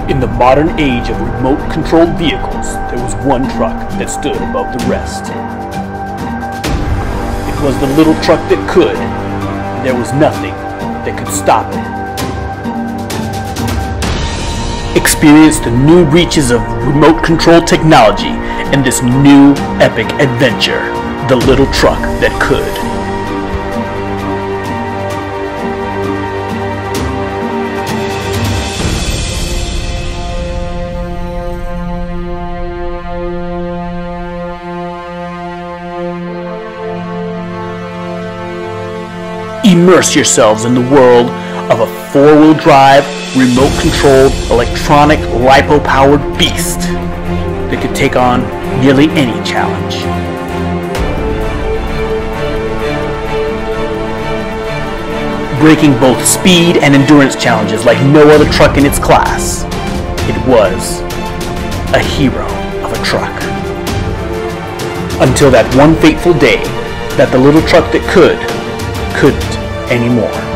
In the modern age of remote-controlled vehicles, there was one truck that stood above the rest. It was the little truck that could. There was nothing that could stop it. Experience the new reaches of remote-controlled technology in this new epic adventure, the little truck that could. Immerse yourselves in the world of a four-wheel drive, remote-controlled, electronic, lipo-powered beast that could take on nearly any challenge. Breaking both speed and endurance challenges like no other truck in its class, it was a hero of a truck. Until that one fateful day that the little truck that couldn't anymore.